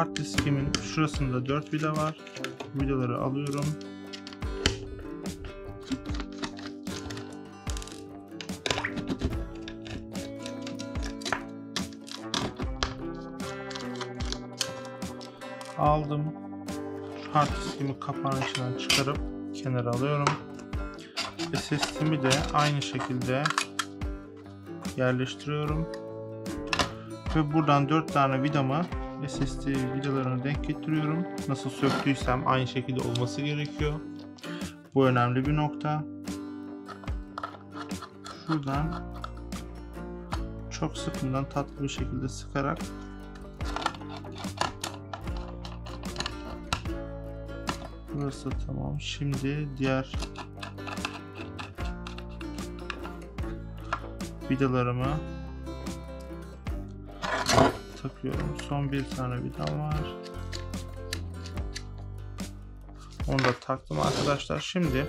hard diskimin şurasında 4 vida var. Vidaları alıyorum. Aldım. Hard diskimi kapağın içinden çıkarıp kenara alıyorum. SSD'mi de aynı şekilde yerleştiriyorum. Ve buradan 4 tane vidamı SSD vidalarına denk getiriyorum. Nasıl söktüysem aynı şekilde olması gerekiyor. Bu önemli bir nokta. Şuradan çok sıkmadan tatlı bir şekilde sıkarak burası tamam. Şimdi diğer vidalarımı takıyorum. Son bir tane vidam var. Onu da taktım arkadaşlar. Şimdi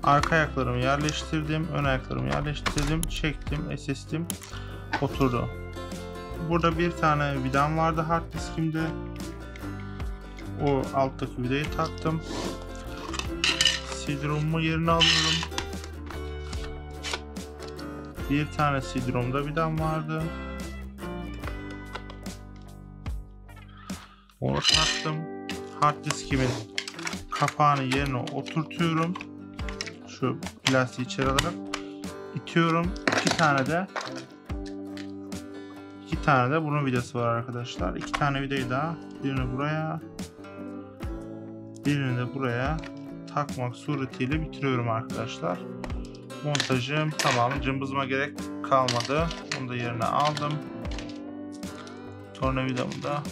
arka ayaklarımı yerleştirdim. Ön ayaklarımı yerleştirdim. Çektim. SSD'm oturdu. Burada bir tane vidam vardı hard diskimde. O alttaki vidayı taktım. CD-ROM'umu yerine alıyorum. Bir tane CD-ROM'da vidam vardı. Onu taktım. Hard diskimin kapağını yerine oturtuyorum. Şu plastiği içeri alarak itiyorum. İki tane de bunun vidası var arkadaşlar. İki tane vidayı da birini buraya, birini de buraya takmak suretiyle bitiriyorum arkadaşlar. Montajım tamam. Cımbızıma gerek kalmadı. Onu da yerine aldım. Tornavidamı da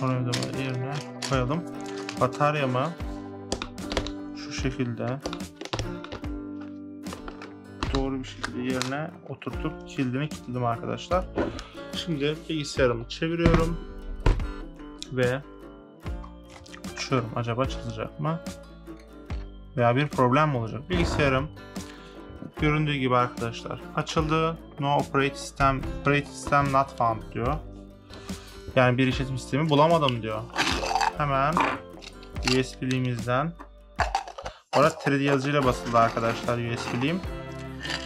tornavidamı yerine koyalım. Bataryamı şu şekilde doğru bir şekilde yerine oturtup kilidini kilitledim arkadaşlar. Şimdi bilgisayarımı çeviriyorum ve açıyorum. Acaba çalışacak mı? Veya bir problem mi olacak? Bilgisayarım göründüğü gibi arkadaşlar açıldı. No operating system not found diyor. Yani bir işletim sistemi bulamadım diyor. Hemen USB'liğimizden, bu arada 3D yazıcıyla basıldı arkadaşlar USB'liğim.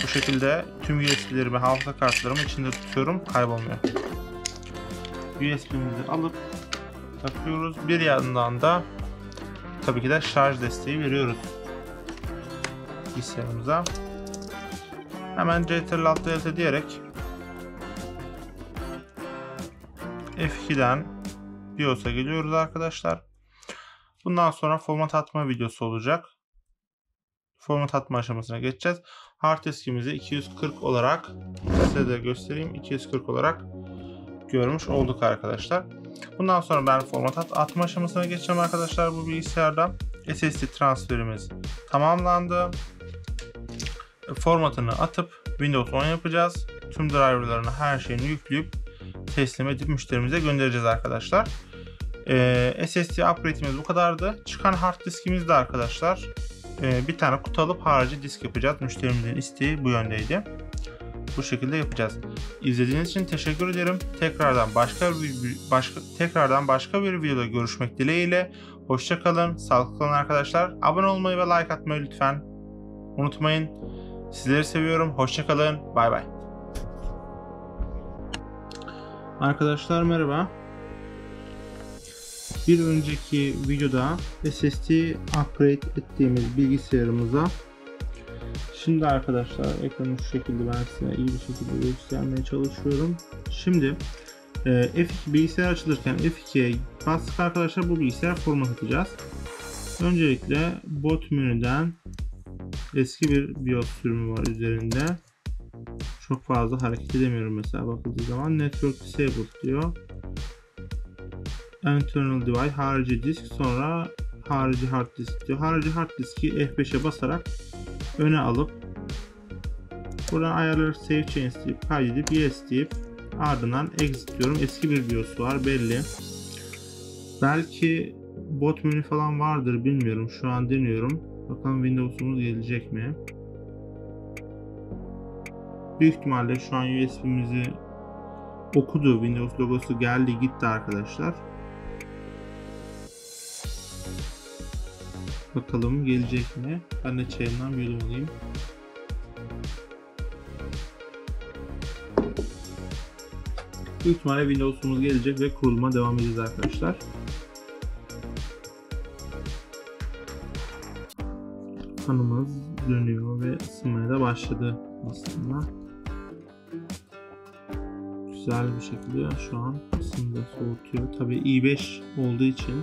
Bu şekilde tüm USB'lerimi, hafıza kartlarımı içinde tutuyorum, kaybolmuyor. USB'mizi alıp takıyoruz. Bir yandan da tabii ki de şarj desteği veriyoruz bilgisayarımıza. Hemen Ctrl+Alt+T diyerek F2'den BIOS'a geliyoruz arkadaşlar. Bundan sonra format atma videosu olacak. Format atma aşamasına geçeceğiz. Hard diskimizi 240 olarak, size de göstereyim, 240 olarak görmüş olduk arkadaşlar. Bundan sonra ben format atma aşamasına geçeceğim arkadaşlar bu bilgisayarda. SSD transferimiz tamamlandı. Formatını atıp Windows 10 yapacağız. Tüm driverlarını, her şeyini yükleyip teslim edip müşterimize göndereceğiz arkadaşlar. SSD upgrade'imiz bu kadardı. Çıkan hard diskimiz de arkadaşlar bir tane kutu alıp harici disk yapacağız. Müşterimizin isteği bu yöndeydi. Bu şekilde yapacağız. İzlediğiniz için teşekkür ederim. Tekrardan başka bir videoda görüşmek dileğiyle. Hoşça kalın, sağlıklı kalın arkadaşlar. Abone olmayı ve like atmayı lütfen unutmayın. Sizleri seviyorum. Hoşça kalın. Bay bay. Arkadaşlar merhaba. Bir önceki videoda SSD upgrade ettiğimiz bilgisayarımıza, şimdi arkadaşlar ekranı şu şekilde ben size iyi bir şekilde göstermeye çalışıyorum. Şimdi F2 bilgisayar açılırken F2'ye bastık arkadaşlar, bu bilgisayar format atacağız. Öncelikle bot menüden eski bir BIOS sürümü var üzerinde. Çok fazla hareket edemiyorum mesela bakıldığı zaman. Network disabled diyor. Internal device, harici disk, sonra harici hard disk diyor. Harici hard diski F5'e basarak öne alıp buradan ayarları save change deyip kaydedip yes deyip ardından exit diyorum. Eski bir BIOS var belli. Belki bot menü falan vardır, bilmiyorum. Şu an deniyorum. Bakalım Windows'umuz gelecek mi? Büyük ihtimalle şu an USB'mizi okudu. Windows logosu geldi gitti arkadaşlar. Bakalım gelecek mi? Ben de çayımdan bir yudum alayım. Büyük ihtimalle Windows'umuz gelecek ve kuruluma devam edeceğiz arkadaşlar. Fanımız dönüyor ve ısınmaya da başladı aslında. Güzel bir şekilde şu an ısındı, soğutuyor. Tabii i5 olduğu için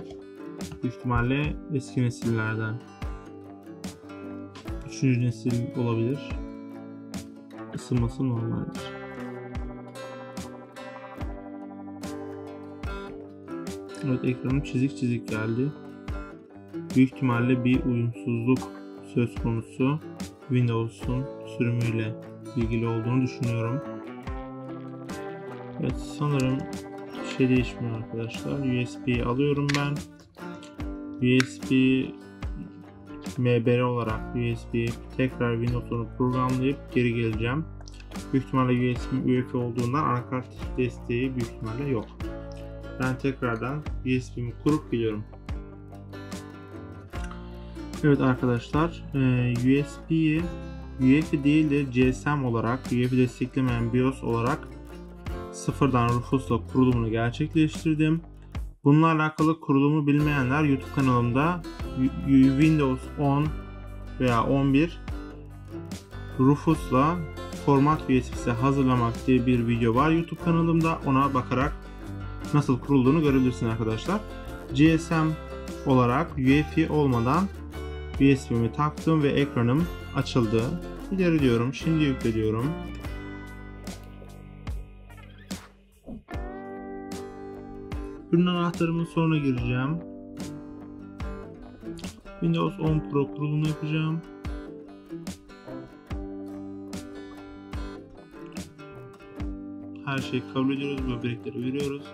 büyük ihtimalle eski nesillerden 3. nesil olabilir. Isınması normaldir. Evet, ekranım çizik çizik geldi. Büyük ihtimalle bir uyumsuzluk söz konusu. Windows'un sürümüyle ilgili olduğunu düşünüyorum. Evet, sanırım bir şey değişmiyor arkadaşlar. USB'yi alıyorum ben. USB MBR olarak USB tekrar Windows'unu programlayıp geri geleceğim. Büyük ihtimalle USB UEFI olduğundan anakart desteği büyük ihtimalle yok. Ben tekrardan USB'mi kurup geliyorum. Evet arkadaşlar, USB'yi UEFI değil de GSM olarak, UEFI desteklemeyen BIOS olarak sıfırdan Rufus'la kurulumunu gerçekleştirdim. Bununla alakalı kurulumu bilmeyenler YouTube kanalımda Windows 10 veya 11 Rufus'la format USB'si hazırlamak diye bir video var YouTube kanalımda. Ona bakarak nasıl kurulduğunu görebilirsiniz arkadaşlar. GSM olarak UEFI olmadan USB'mi taktım ve ekranım açıldı. İleri diyorum. Şimdi yükle diyorum. Ürün anahtarımın sonuna gireceğim. Windows 10 Pro kurulumu yapacağım. Her şeyi kabul ediyoruz. Böbrekleri veriyoruz.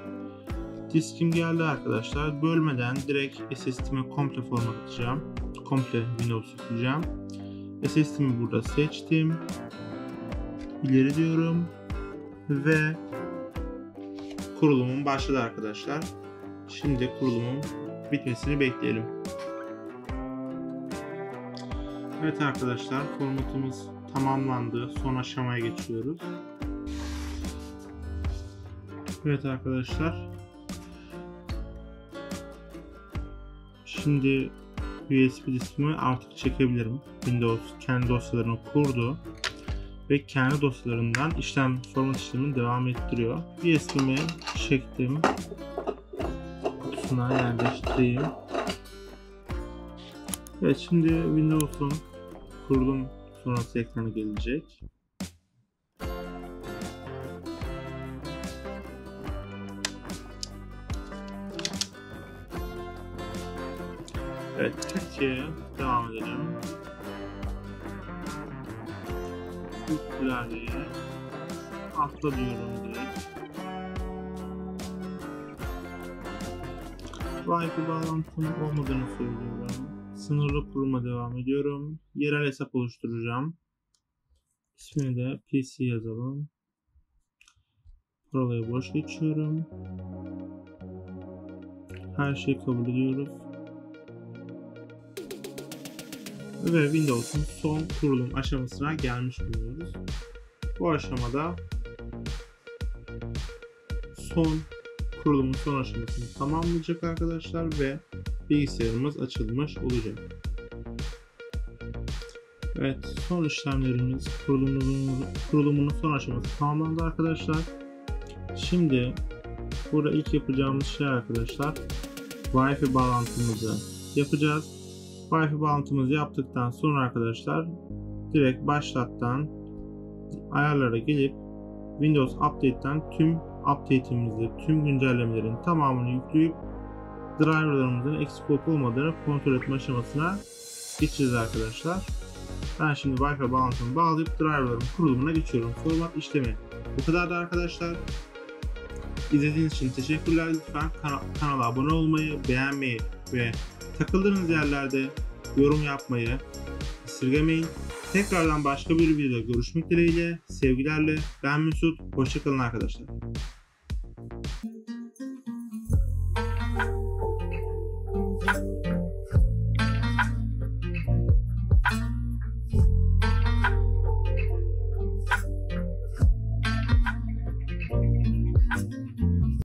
Diskim geldi arkadaşlar. Bölmeden direkt SSD'mi komple format atacağım. Komple Windows yükleyeceğim. SSD'mi burada seçtim. İleri diyorum. Ve kurulumum başladı arkadaşlar. Şimdi kurulumun bitmesini bekleyelim. Evet arkadaşlar, formatımız tamamlandı. Son aşamaya geçiyoruz. Evet arkadaşlar. Şimdi USB diskimi artık çekebilirim. Windows kendi dosyalarını kurdu ve kendi dosyalarından format işlemini devam ettiriyor. USB'mi çektim. Kutusuna yerleştireyim. Evet, şimdi Windows'un kurulum sonrası ekranı gelecek. Evet, Türkiye'ye devam edelim. Klavyeyi atla diyorum direkt. Wi-Fi bağlantım olmadığını söylüyorum. Sınırlı kuruluma devam ediyorum. Yerel hesap oluşturacağım. İsmini de PC yazalım. Parolayı boş geçiyorum. Her şeyi kabul ediyoruz. Ve Windows'un son kurulum aşamasına gelmiş bulunuyoruz. Bu aşamada kurulumun son aşamasını tamamlayacak arkadaşlar ve bilgisayarımız açılmış olacak. Evet, son işlemlerimiz kurulumunun son aşaması tamamlandı arkadaşlar. Şimdi burada ilk yapacağımız şey arkadaşlar, Wi-Fi bağlantımızı yapacağız. Wi-Fi bağlantımızı yaptıktan sonra arkadaşlar direkt başlattan ayarlara gelip Windows Update'ten tüm update'imizi, tüm güncellemelerin tamamını yükleyip driverlarımızın eksik olup olmadığını kontrol etme aşamasına geçeceğiz arkadaşlar. Ben şimdi Wi-Fi bağlantımı bağlayıp driverların kurulumuna geçiyorum. Format işlemi bu kadardı arkadaşlar. İzlediğiniz için teşekkürler. Lütfen kanala abone olmayı, beğenmeyi ve takıldığınız yerlerde yorum yapmayı esirgemeyin. Tekrardan başka bir videoda görüşmek dileğiyle. Sevgilerle ben Mesut. Hoşça kalın arkadaşlar.